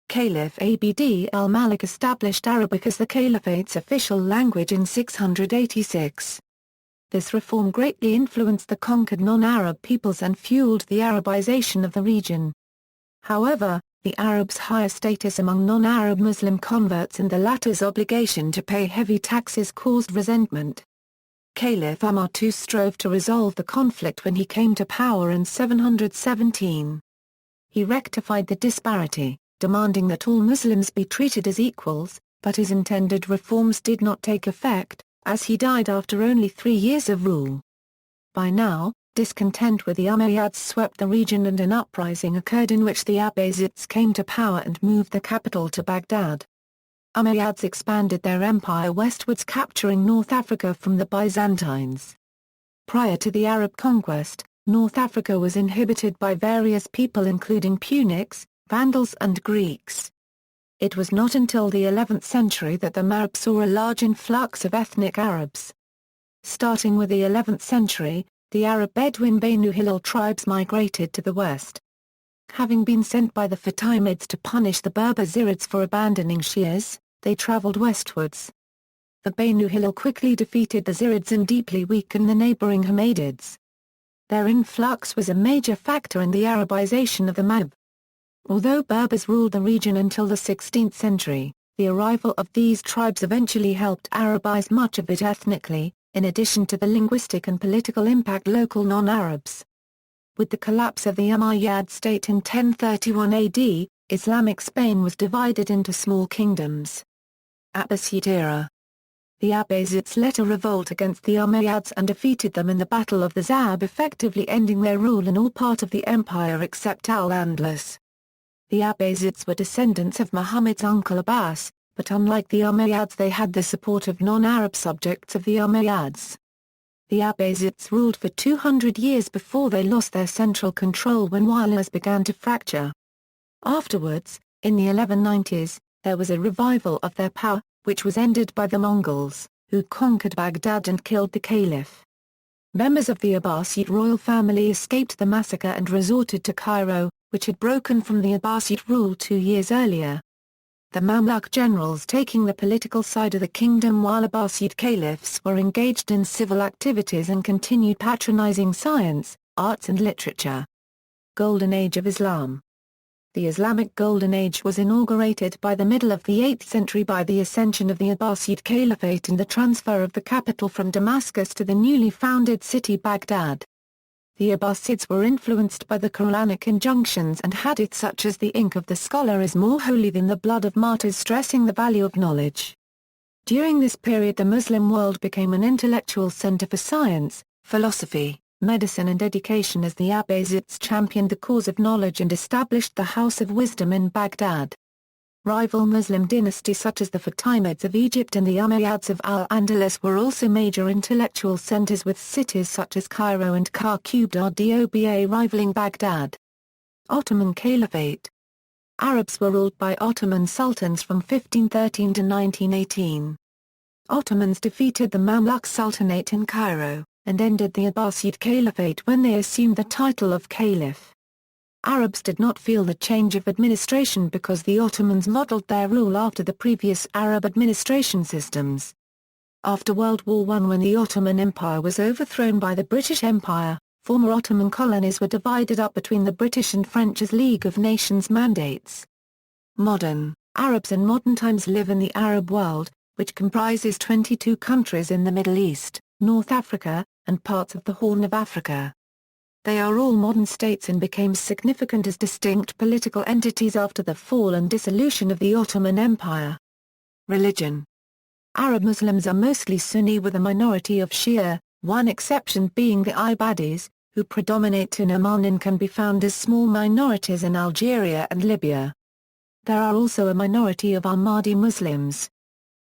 Caliph Abd al-Malik established Arabic as the Caliphate's official language in 686. This reform greatly influenced the conquered non-Arab peoples and fueled the Arabization of the region. However, the Arabs' higher status among non-Arab Muslim converts and the latter's obligation to pay heavy taxes caused resentment. Caliph Umar II strove to resolve the conflict when he came to power in 717. He rectified the disparity, demanding that all Muslims be treated as equals, but his intended reforms did not take effect, as he died after only 3 years of rule. By now, discontent with the Umayyads swept the region and an uprising occurred in which the Abbasids came to power and moved the capital to Baghdad. Umayyads expanded their empire westwards, capturing North Africa from the Byzantines. Prior to the Arab conquest, North Africa was inhabited by various people including Punics, Vandals and Greeks. It was not until the 11th century that the Maghreb saw a large influx of ethnic Arabs. Starting with the 11th century, the Arab Bedouin Banu Hilal tribes migrated to the west. Having been sent by the Fatimids to punish the Berber Zirids for abandoning Shias, they traveled westwards. The Banu Hilal quickly defeated the Zirids and deeply weakened the neighboring Hammadids. Their influx was a major factor in the Arabization of the Maghreb. Although Berbers ruled the region until the 16th century, the arrival of these tribes eventually helped Arabize much of it ethnically, in addition to the linguistic and political impact local non-Arabs. With the collapse of the Umayyad state in 1031 AD, Islamic Spain was divided into small kingdoms. Abbasid era. The Abbasids led a revolt against the Umayyads and defeated them in the Battle of the Zab, effectively ending their rule in all part of the empire except Al-Andalus. The Abbasids were descendants of Muhammad's uncle Abbas, but unlike the Umayyads they had the support of non-Arab subjects of the Umayyads. The Abbasids ruled for 200 years before they lost their central control when wilayas began to fracture. Afterwards, in the 1190s, there was a revival of their power, which was ended by the Mongols, who conquered Baghdad and killed the caliph. Members of the Abbasid royal family escaped the massacre and resorted to Cairo, which had broken from the Abbasid rule 2 years earlier. The Mamluk generals taking the political side of the kingdom while Abbasid caliphs were engaged in civil activities and continued patronizing science, arts and literature. Golden Age of Islam. The Islamic Golden Age was inaugurated by the middle of the 8th century by the ascension of the Abbasid Caliphate and the transfer of the capital from Damascus to the newly founded city Baghdad. The Abbasids were influenced by the Quranic injunctions and hadith such as the ink of the scholar is more holy than the blood of martyrs, stressing the value of knowledge. During this period the Muslim world became an intellectual center for science, philosophy, medicine and education as the Abbasids championed the cause of knowledge and established the House of Wisdom in Baghdad. Rival Muslim dynasties such as the Fatimids of Egypt and the Umayyads of Al-Andalus were also major intellectual centers with cities such as Cairo and Qarqubda rivaling Baghdad. Ottoman Caliphate. Arabs were ruled by Ottoman sultans from 1513 to 1918. Ottomans defeated the Mamluk Sultanate in Cairo, and ended the Abbasid Caliphate when they assumed the title of Caliph. Arabs did not feel the change of administration because the Ottomans modeled their rule after the previous Arab administration systems. After World War I, when the Ottoman Empire was overthrown by the British Empire, former Ottoman colonies were divided up between the British and French as League of Nations mandates. Modern Arabs in modern times live in the Arab world, which comprises 22 countries in the Middle East, North Africa, and parts of the Horn of Africa. They are all modern states and became significant as distinct political entities after the fall and dissolution of the Ottoman Empire. Religion. Arab Muslims are mostly Sunni with a minority of Shia, one exception being the Ibadis, who predominate in Oman and can be found as small minorities in Algeria and Libya. There are also a minority of Ahmadi Muslims.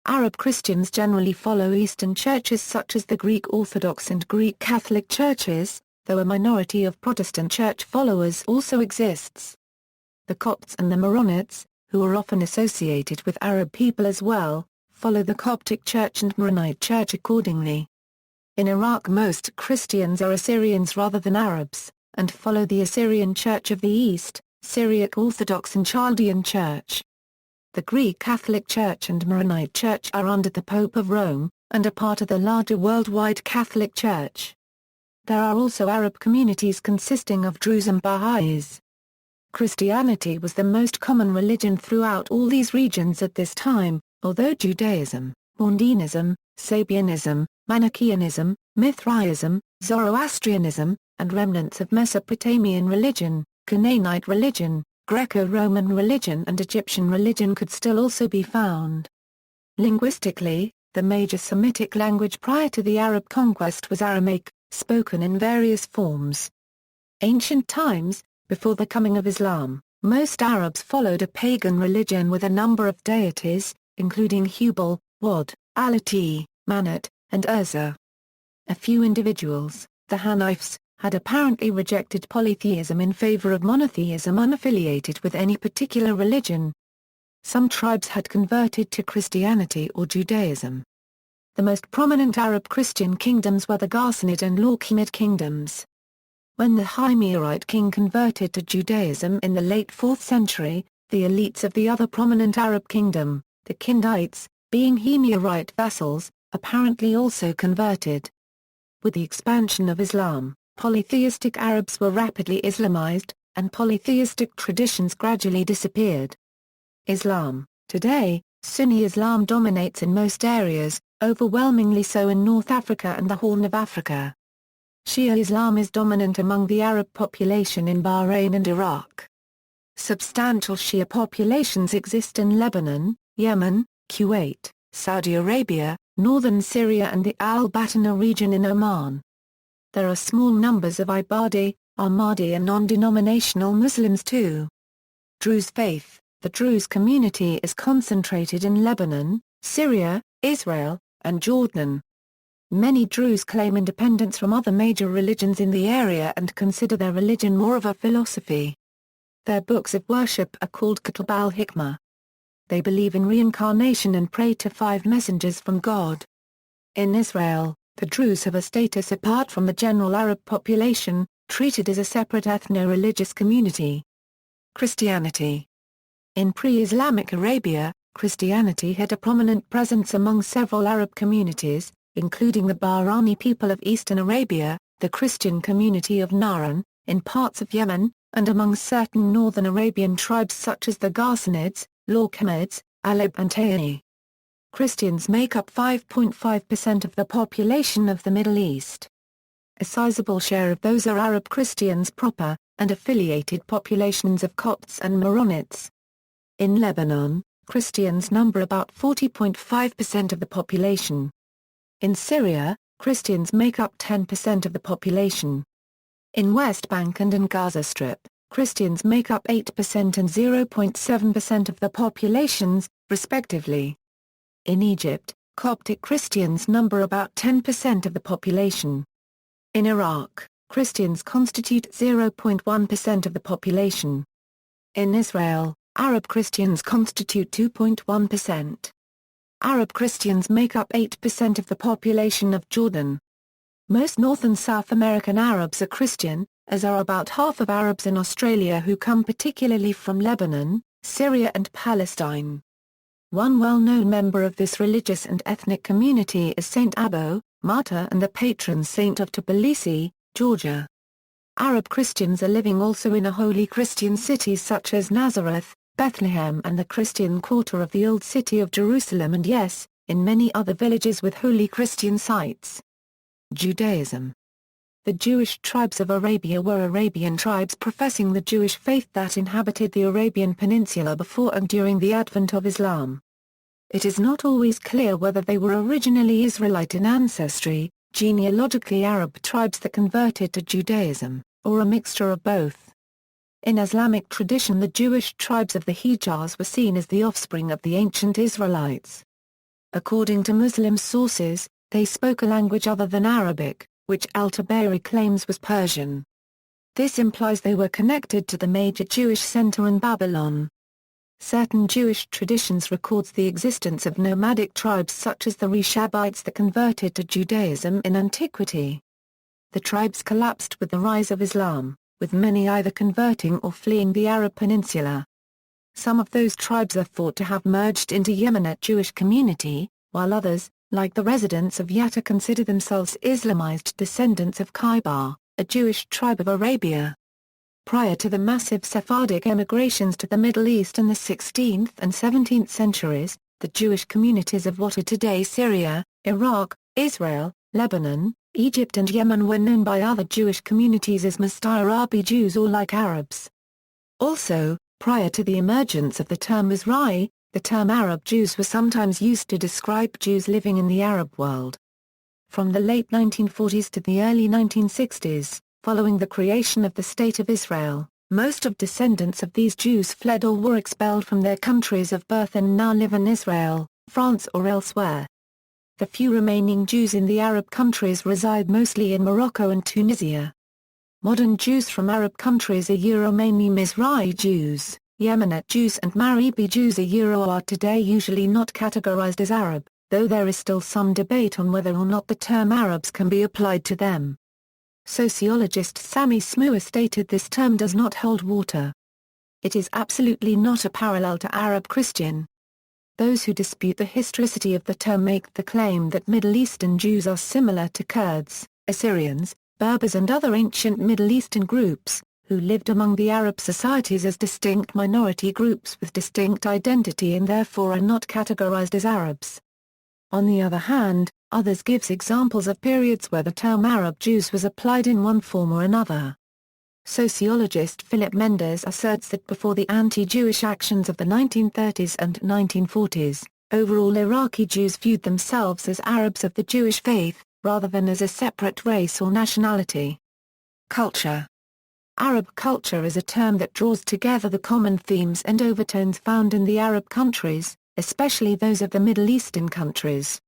Arab Christians generally follow Eastern churches such as the Greek Orthodox and Greek Catholic churches, though a minority of Protestant church followers also exists. The Copts and the Maronites, who are often associated with Arab people as well, follow the Coptic Church and Maronite Church accordingly. In Iraq most Christians are Assyrians rather than Arabs, and follow the Assyrian Church of the East, Syriac Orthodox and Chaldean Church. The Greek Catholic Church and Maronite Church are under the Pope of Rome, and are part of the larger worldwide Catholic Church. There are also Arab communities consisting of Druze and Bahrainis. Christianity was the most common religion throughout all these regions at this time, although Judaism, Mondinism, Sabianism, Manichaeanism, Mithraism, Zoroastrianism, and remnants of Mesopotamian religion, Canaanite religion, Greco-Roman religion and Egyptian religion could still also be found. Linguistically, the major Semitic language prior to the Arab conquest was Aramaic, spoken in various forms. Ancient times, before the coming of Islam, most Arabs followed a pagan religion with a number of deities, including Hubal, Wad, Alati, Manat, and Urza. A few individuals, the Hanifs, had apparently rejected polytheism in favor of monotheism unaffiliated with any particular religion. Some tribes had converted to Christianity or Judaism. The most prominent Arab Christian kingdoms were the Ghassanid and Lakhmid kingdoms. When the Himyarite king converted to Judaism in the late 4th century, the elites of the other prominent Arab kingdom, the Kindites, being Himyarite vassals, apparently also converted. With the expansion of Islam, polytheistic Arabs were rapidly Islamized, and polytheistic traditions gradually disappeared. Islam. Today, Sunni Islam dominates in most areas, overwhelmingly so in North Africa and the Horn of Africa. Shia Islam is dominant among the Arab population in Bahrain and Iraq. Substantial Shia populations exist in Lebanon, Yemen, Kuwait, Saudi Arabia, northern Syria and the Al-Batna region in Oman. There are small numbers of Ibadi, Ahmadi and non-denominational Muslims too. Druze faith. The Druze community is concentrated in Lebanon, Syria, Israel, and Jordan. Many Druze claim independence from other major religions in the area and consider their religion more of a philosophy. Their books of worship are called Kitab al-Hikmah. They believe in reincarnation and pray to 5 messengers from God. In Israel, the Druze have a status apart from the general Arab population, treated as a separate ethno-religious community. Christianity. In pre-Islamic Arabia, Christianity had a prominent presence among several Arab communities, including the Bahraini people of Eastern Arabia, the Christian community of Nahran, in parts of Yemen, and among certain northern Arabian tribes such as the Ghassanids, Lorcamids, Alab and Tayani. Christians make up 5.5% of the population of the Middle East. A sizable share of those are Arab Christians proper, and affiliated populations of Copts and Maronites. In Lebanon, Christians number about 40.5% of the population. In Syria, Christians make up 10% of the population. In West Bank and in Gaza Strip, Christians make up 8% and 0.7% of the populations, respectively. In Egypt, Coptic Christians number about 10% of the population. In Iraq, Christians constitute 0.1% of the population. In Israel, Arab Christians constitute 2.1%. Arab Christians make up 8% of the population of Jordan. Most North and South American Arabs are Christian, as are about half of Arabs in Australia who come particularly from Lebanon, Syria and Palestine. One well-known member of this religious and ethnic community is Saint Abbo, martyr and the patron saint of Tbilisi, Georgia. Arab Christians are living also in holy Christian cities such as Nazareth, Bethlehem and the Christian quarter of the Old City of Jerusalem and yes, in many other villages with holy Christian sites. Judaism. The Jewish tribes of Arabia were Arabian tribes professing the Jewish faith that inhabited the Arabian Peninsula before and during the advent of Islam. It is not always clear whether they were originally Israelite in ancestry, genealogically Arab tribes that converted to Judaism, or a mixture of both. In Islamic tradition the Jewish tribes of the Hijaz were seen as the offspring of the ancient Israelites. According to Muslim sources, they spoke a language other than Arabic, which Al-Tabari claims was Persian. This implies they were connected to the major Jewish center in Babylon. Certain Jewish traditions records the existence of nomadic tribes such as the Reshabites that converted to Judaism in antiquity. The tribes collapsed with the rise of Islam, with many either converting or fleeing the Arab Peninsula. Some of those tribes are thought to have merged into Yemenite Jewish community, while others, like the residents of Yatta, consider themselves Islamized descendants of Khaybar, a Jewish tribe of Arabia. Prior to the massive Sephardic emigrations to the Middle East in the 16th and 17th centuries, the Jewish communities of what are today Syria, Iraq, Israel, Lebanon, Egypt and Yemen were known by other Jewish communities as Musta'arabi Jews or like Arabs. Also, prior to the emergence of the term Mizrahi, the term Arab Jews was sometimes used to describe Jews living in the Arab world. From the late 1940s to the early 1960s, following the creation of the State of Israel, most of descendants of these Jews fled or were expelled from their countries of birth and now live in Israel, France or elsewhere. The few remaining Jews in the Arab countries reside mostly in Morocco and Tunisia. Modern Jews from Arab countries are mainly Mizrahi Jews, Yemenite Jews and Maghrebi Jews are today usually not categorized as Arab, though there is still some debate on whether or not the term Arabs can be applied to them. Sociologist Sami Smua stated this term does not hold water. It is absolutely not a parallel to Arab Christian. Those who dispute the historicity of the term make the claim that Middle Eastern Jews are similar to Kurds, Assyrians, Berbers and other ancient Middle Eastern groups, who lived among the Arab societies as distinct minority groups with distinct identity and therefore are not categorized as Arabs. On the other hand, others gives examples of periods where the term Arab Jews was applied in one form or another. Sociologist Philip Mendes asserts that before the anti-Jewish actions of the 1930s and 1940s, overall Iraqi Jews viewed themselves as Arabs of the Jewish faith, rather than as a separate race or nationality. Culture. Arab culture is a term that draws together the common themes and overtones found in the Arab countries, especially those of the Middle Eastern countries.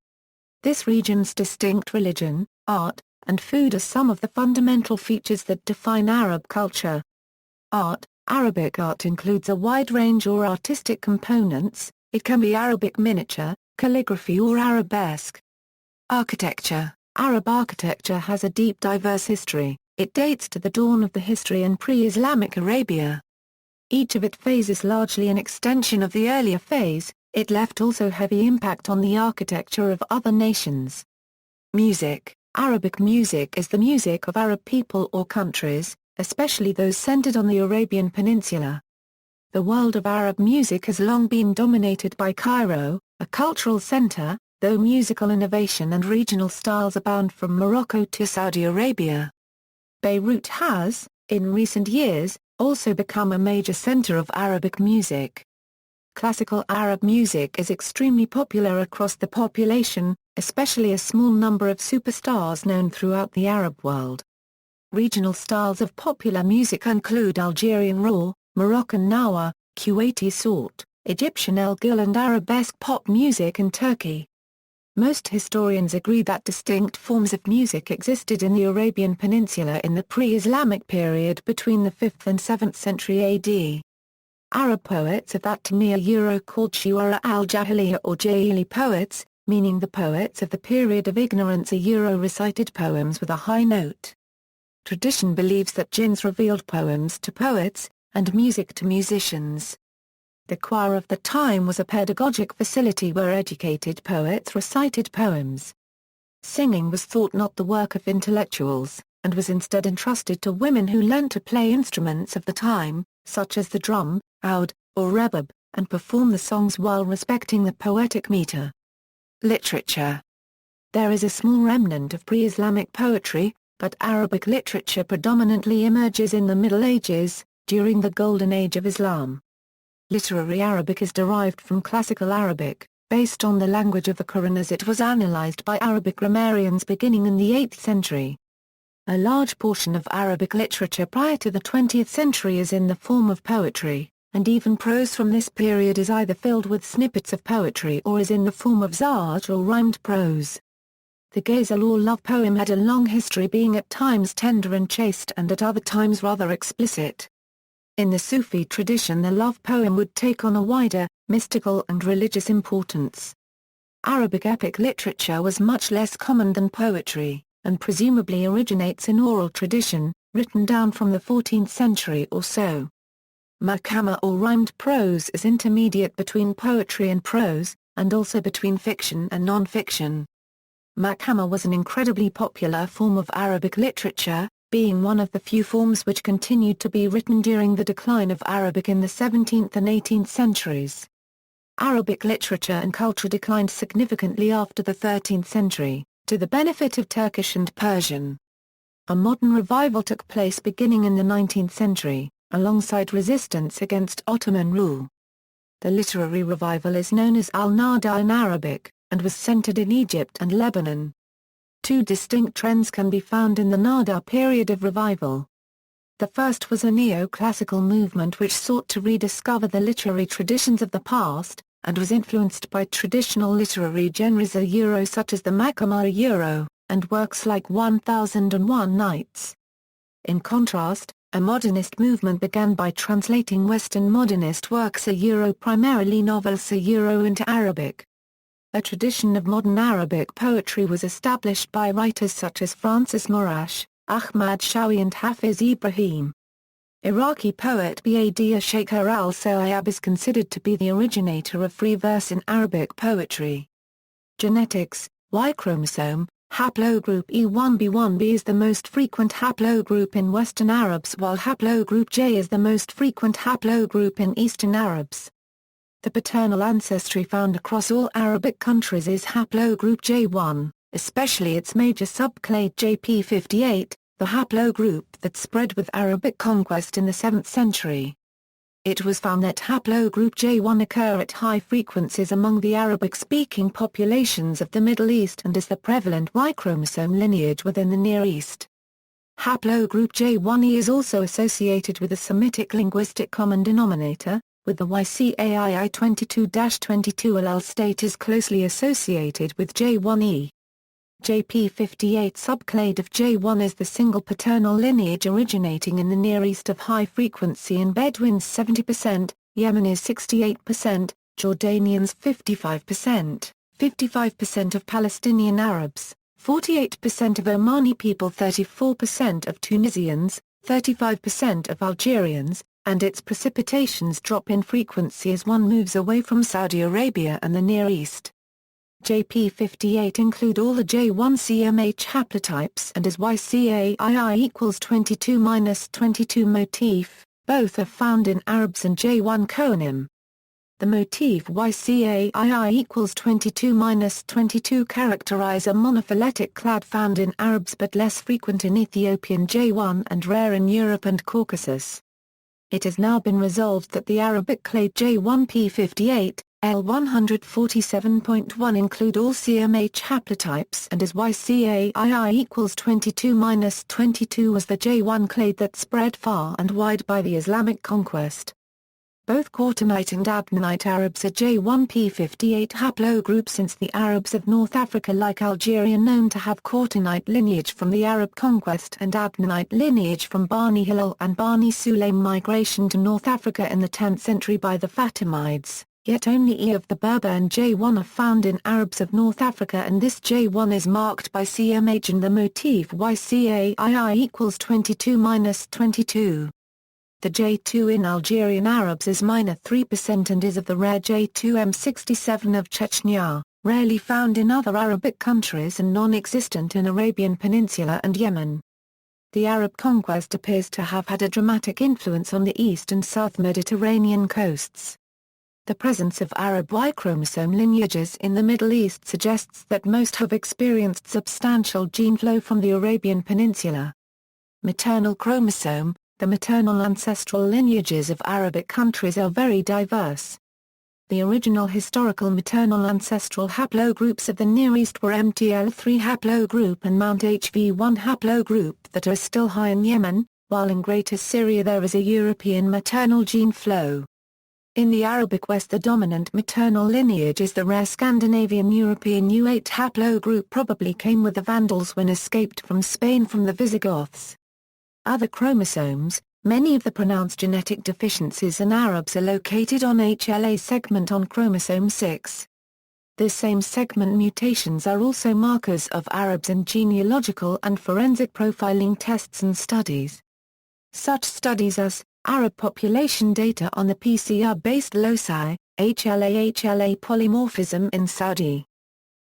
This region's distinct religion, art, and food are some of the fundamental features that define Arab culture. Art. Arabic art includes a wide range of artistic components. It can be Arabic miniature, calligraphy or arabesque. Architecture. Arab architecture has a deep diverse history. It dates to the dawn of the history in pre-Islamic Arabia. Each of its phases largely an extension of the earlier phase. It left also heavy impact on the architecture of other nations. Music. Arabic music is the music of Arab people or countries, especially those centered on the Arabian Peninsula. The world of Arab music has long been dominated by Cairo, a cultural center, though musical innovation and regional styles abound from Morocco to Saudi Arabia. Beirut has, in recent years, also become a major center of Arabic music. Classical Arab music is extremely popular across the population, especially a small number of superstars known throughout the Arab world. Regional styles of popular music include Algerian raw, Moroccan nawa, Kuwaiti sort, Egyptian el-ghil and arabesque pop music in Turkey. Most historians agree that distinct forms of music existed in the Arabian Peninsula in the pre-Islamic period between the 5th and 7th century AD. Arab poets of that time are called Shuara al-Jahiliyyah or Jahili poets, meaning the poets of the period of ignorance recited poems with a high note. Tradition believes that jinns revealed poems to poets, and music to musicians. The choir of the time was a pedagogic facility where educated poets recited poems. Singing was thought not the work of intellectuals, and was instead entrusted to women who learnt to play instruments of the time, such as the drum, oud, or rebab, and perform the songs while respecting the poetic meter. Literature. There is a small remnant of pre-Islamic poetry, but Arabic literature predominantly emerges in the Middle Ages, during the Golden Age of Islam. Literary Arabic is derived from Classical Arabic, based on the language of the Quran as it was analyzed by Arabic grammarians beginning in the 8th century. A large portion of Arabic literature prior to the 20th century is in the form of poetry, and even prose from this period is either filled with snippets of poetry or is in the form of zarj or rhymed prose. The ghazal or love poem had a long history, being at times tender and chaste and at other times rather explicit. In the Sufi tradition, the love poem would take on a wider, mystical and religious importance. Arabic epic literature was much less common than poetry, and presumably originates in oral tradition, written down from the 14th century or so. Muqama or rhymed prose is intermediate between poetry and prose, and also between fiction and non-fiction. Muqama was an incredibly popular form of Arabic literature, being one of the few forms which continued to be written during the decline of Arabic in the 17th and 18th centuries. Arabic literature and culture declined significantly after the 13th century, to the benefit of Turkish and Persian. A modern revival took place beginning in the 19th century, alongside resistance against Ottoman rule. The literary revival is known as al-Nahda in Arabic, and was centered in Egypt and Lebanon. Two distinct trends can be found in the Nahda period of revival. The first was a neoclassical movement which sought to rediscover the literary traditions of the past, and was influenced by traditional literary genres such as the Maqama and works like 1001 Nights. In contrast, a modernist movement began by translating Western modernist works primarily novels into Arabic. A tradition of modern Arabic poetry was established by writers such as Francis Morash, Ahmad Shawi and Hafiz Ibrahim. Iraqi poet Badi'a Shaker al-Sayyab is considered to be the originator of free verse in Arabic poetry. Genetics, Y chromosome, haplogroup E1b1b is the most frequent haplogroup in Western Arabs, while haplogroup J is the most frequent haplogroup in Eastern Arabs. The paternal ancestry found across all Arabic countries is haplogroup J1, especially its major subclade JP58, the haplogroup that spread with Arabic conquest in the 7th century. It was found that haplogroup J1 occur at high frequencies among the Arabic-speaking populations of the Middle East and is the prevalent Y chromosome lineage within the Near East. Haplogroup J1e is also associated with a Semitic linguistic common denominator, with the YCAII 22-22 allele state is closely associated with J1e. JP58 subclade of J1 is the single paternal lineage originating in the Near East of high frequency in Bedouins 70%, Yemenis 68%, Jordanians 55%, 55% of Palestinian Arabs, 48% of Omani people, 34% of Tunisians, 35% of Algerians, and its precipitations drop in frequency as one moves away from Saudi Arabia and the Near East. JP58 include all the J1 CMH haplotypes and is YCAII equals 22-22 motif, both are found in Arabs and J1 coenym. The motif YCAII equals 22-22 characterize a monophyletic clade found in Arabs but less frequent in Ethiopian J1 and rare in Europe and Caucasus. It has now been resolved that the Arabic clade J1P58, L147.1 include all CMH haplotypes and is YCAII equals 22-22 was the J1 clade that spread far and wide by the Islamic conquest. Both Courtenite and Adnanite Arabs are J1P58 haplogroup since the Arabs of North Africa like Algeria known to have Courtenite lineage from the Arab conquest and Adnanite lineage from Bani Hilal and Bani Sulaim migration to North Africa in the 10th century by the Fatimids, yet only E of the Berber and J1 are found in Arabs of North Africa and this J1 is marked by CMH and the motif YCAII equals 22-22. The J2 in Algerian Arabs is -3% and is of the rare J2M67 of Chechnya, rarely found in other Arabic countries and non-existent in Arabian Peninsula and Yemen. The Arab conquest appears to have had a dramatic influence on the East and South Mediterranean coasts. The presence of Arab Y chromosome lineages in the Middle East suggests that most have experienced substantial gene flow from the Arabian Peninsula. Maternal chromosome. The maternal ancestral lineages of Arabic countries are very diverse. The original historical maternal ancestral haplogroups of the Near East were MTL3 haplogroup and Mount HV1 haplogroup that are still high in Yemen, while in Greater Syria there is a European maternal gene flow. In the Arabic West the dominant maternal lineage is the rare Scandinavian European U8 haplogroup probably came with the Vandals when escaped from Spain from the Visigoths. Other chromosomes, many of the pronounced genetic deficiencies in Arabs are located on HLA segment on chromosome 6. This same segment mutations are also markers of Arabs in genealogical and forensic profiling tests and studies. Such studies as Arab population data on the PCR-based loci, HLA polymorphism in Saudi.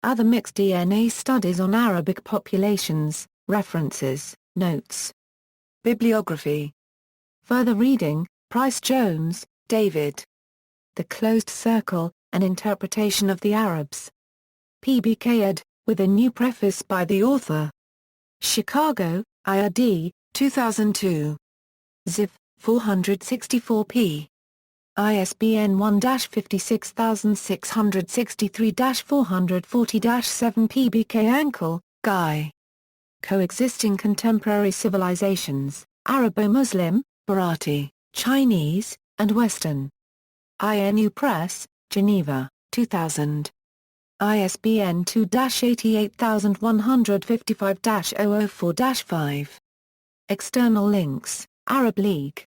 Other mixed DNA studies on Arabic populations, references, notes. Bibliography. Further reading, Price-Jones, David. The Closed Circle, An Interpretation of the Arabs. PBK ed., with a new preface by the author. Chicago, IRD, 2002. Ziv. 464p. ISBN 1-56663-440-7 PBK Ankle, Guy. Coexisting Contemporary Civilizations, Arabo-Muslim, Bharati, Chinese, and Western. INU Press, Geneva, 2000. ISBN 2-88155-004-5. External links, Arab League.